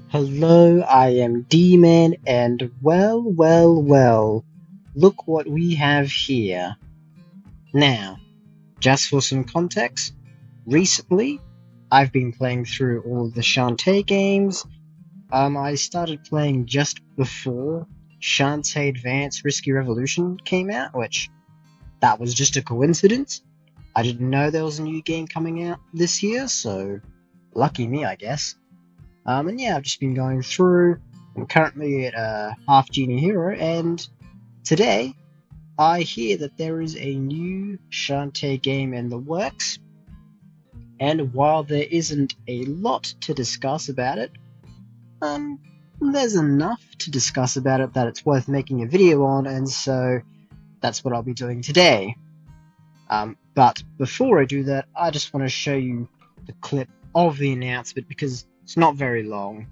Hello, I am Demon, and well, look what we have here. Now, just for some context, recently, I've been playing through all of the Shantae games. I started playing just before Shantae Advance Risky Revolution came out, which, that was just a coincidence. I didn't know there was a new game coming out this year, so lucky me, I guess. And yeah, I've just been going through. I'm currently at half Genie Hero, and today I hear that there is a new Shantae game in the works. And while there isn't a lot to discuss about it, there's enough to discuss about it that it's worth making a video on, and so that's what I'll be doing today. But before I do that, I just want to show you the clip of the announcement because it's not very long.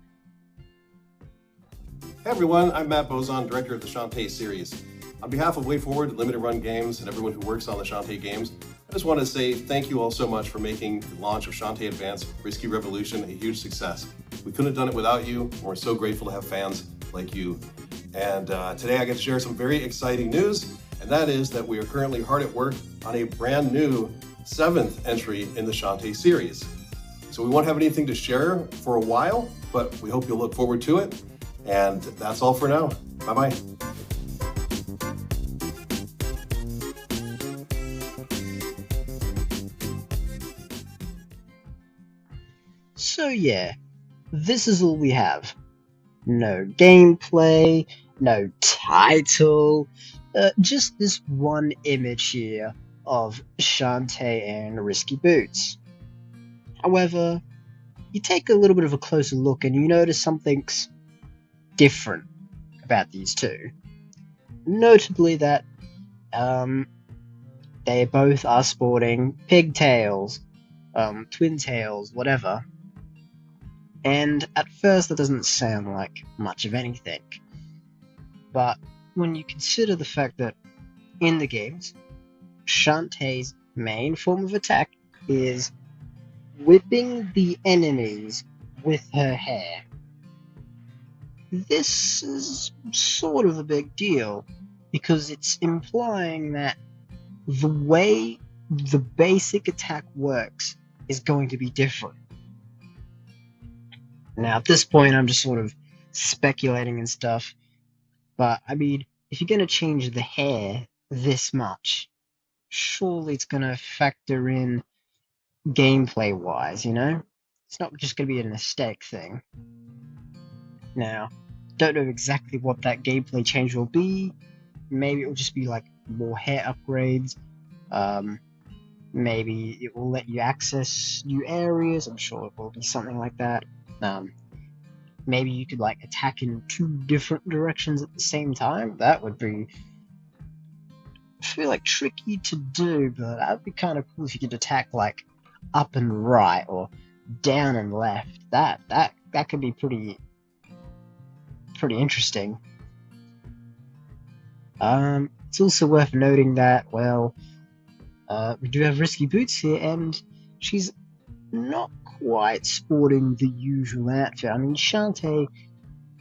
Hey everyone, I'm Matt Bozon, director of the Shantae series. On behalf of WayForward, Limited Run Games, and everyone who works on the Shantae games, I just want to say thank you all so much for making the launch of Shantae Advance Risky Revolution a huge success. We couldn't have done it without you, and we're so grateful to have fans like you. And today I get to share some very exciting news, and that is that we are currently hard at work on a brand new 7th entry in the Shantae series. So we won't have anything to share for a while, but we hope you'll look forward to it. And that's all for now. Bye-bye. So yeah, this is all we have. No gameplay, no title, just this one image here of Shantae and Risky Boots. However, you take a little bit of a closer look and you notice something's different about these two. Notably that they both are sporting pigtails, twin tails, whatever. And at first that doesn't sound like much of anything. But when you consider the fact that in the games, Shantae's main form of attack is whipping the enemies with her hair. This is sort of a big deal because it's implying that the way the basic attack works is going to be different. Now, at this point, I'm just sort of speculating and stuff, but I mean, if you're going to change the hair this much, surely it's going to factor in gameplay-wise, you know? It's not just going to be an aesthetic thing. Now, don't know exactly what that gameplay change will be. Maybe it will just be like more hair upgrades. Maybe it will let you access new areas. I'm sure it will be something like that. Maybe you could like attack in 2 different directions at the same time. That would be, I feel like, tricky to do, but that would be kind of cool if you could attack like up and right or down and left. That could be pretty interesting. It's also worth noting that, well, we do have Risky Boots here, and she's not quite sporting the usual outfit. I mean, Shantae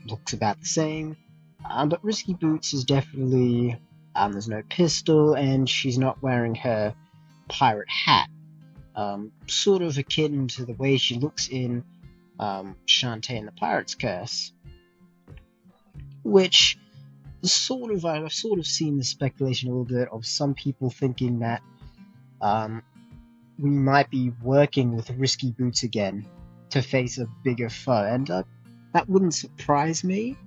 looks about the same, but Risky Boots is definitely, there's no pistol, and she's not wearing her pirate hat. Sort of akin to the way she looks in Shantae and the Pirate's Curse. Which, I've sort of seen the speculation a little bit of some people thinking that we might be working with Risky Boots again to face a bigger foe, and that wouldn't surprise me.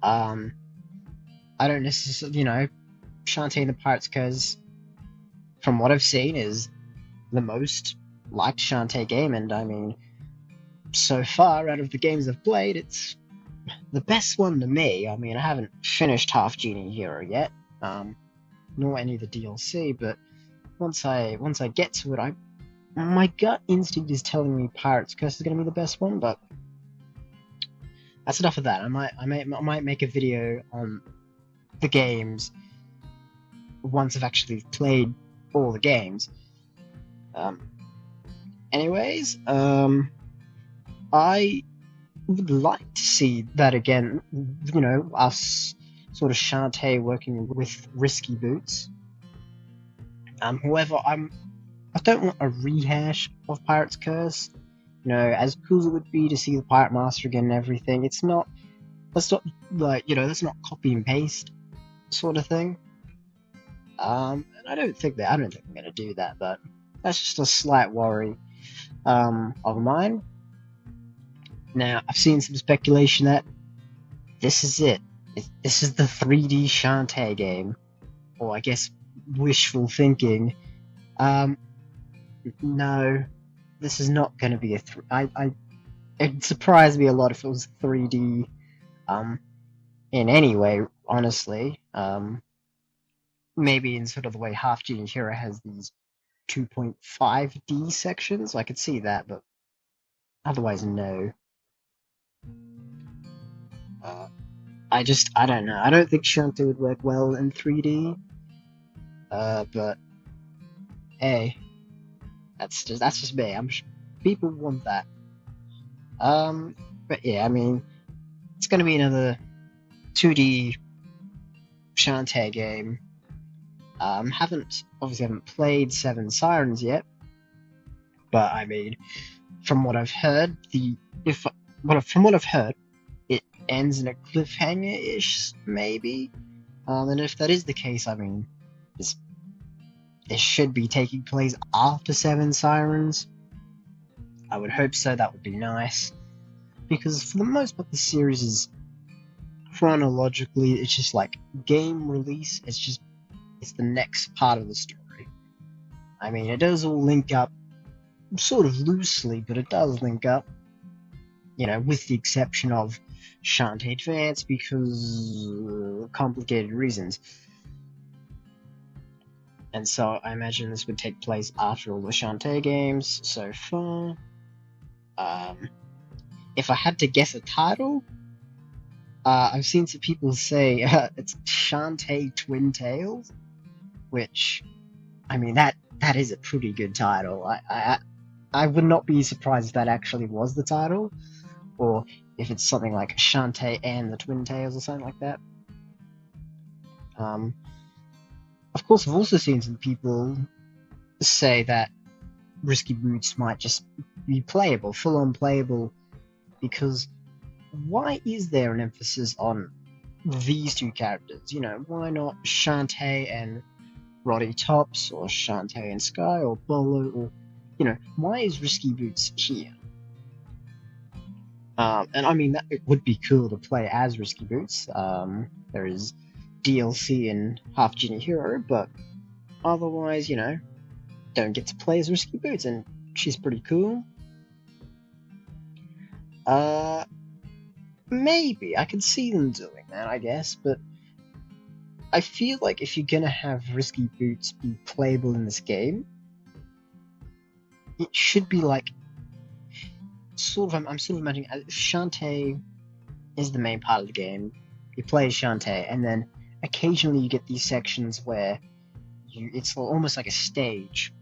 I don't necessarily, Shantae and the Pirates, because from what I've seen is the most liked Shantae game, and I mean, so far out of the games I've played, it's the best one to me. I mean, I haven't finished half Genie Hero yet, nor any of the DLC, but once I get to it, my gut instinct is telling me Pirate's Curse is going to be the best one, but that's enough of that. I might make a video on the games once I've actually played all the games. Anyways, I would like to see that again. You know, us sort of Shantae working with Risky Boots. However, I don't want a rehash of Pirate's Curse. You know, as cool as it would be to see the Pirate Master again and everything, it's not. That's not like, you know, that's not copy and paste sort of thing. And I don't think I'm gonna do that, but that's just a slight worry of mine. Now, I've seen some speculation that this is it. This is the 3D Shantae game, or I guess wishful thinking. No, this is not going to be it'd surprise me a lot if it was 3D, in any way, honestly. Maybe in sort of the way Half Genie Hero has these 2.5D sections, I could see that, but otherwise, no. I don't know. I don't think Shantae would work well in 3D. But hey, that's just me. People want that. But yeah, I mean, it's gonna be another 2D Shantae game. Haven't played Seven Sirens yet, but I mean, from what I've heard, it ends in a cliffhanger-ish, maybe. And if that is the case, I mean, this should be taking place after Seven Sirens. I would hope so. That would be nice, because for the most part, the series is chronologically, it's just like game release. It's the next part of the story. I mean, it does all link up, sort of loosely, but it does link up. You know, with the exception of Shantae Advance, because complicated reasons. And so I imagine this would take place after all the Shantae games so far. If I had to guess a title, I've seen some people say it's Shantae Twin Tales, which, I mean, that is a pretty good title. I would not be surprised if that actually was the title, or if it's something like Shantae and the Twin Tales or something like that. Of course, I've also seen some people say that Risky Boots might just be playable, full-on playable, because why is there an emphasis on these two characters? You know, why not Shantae and Roddy Tops, or Shantae and Sky, or Bolo, or, you know, why is Risky Boots here? And I mean, it would be cool to play as Risky Boots. There is DLC in Half Genie Hero, but otherwise, you know, don't get to play as Risky Boots, and she's pretty cool. Maybe I could see them doing that, I guess, but I feel like if you're gonna have Risky Boots be playable in this game, it should be like I'm sort of imagining Shantae is the main part of the game. You play as Shantae, and then occasionally you get these sections where it's almost like a stage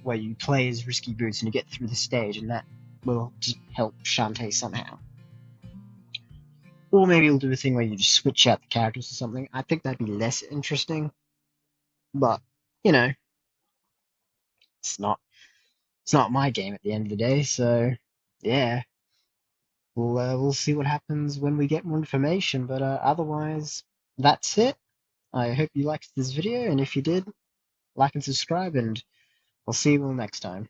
where you play as Risky Boots and you get through the stage, and that will just help Shantae somehow. Or maybe you'll do a thing where you just switch out the characters or something. I think that'd be less interesting. But, you know, it's not my game at the end of the day, so yeah. We'll see what happens when we get more information, but otherwise, that's it. I hope you liked this video, and if you did, like and subscribe, and I'll see you all next time.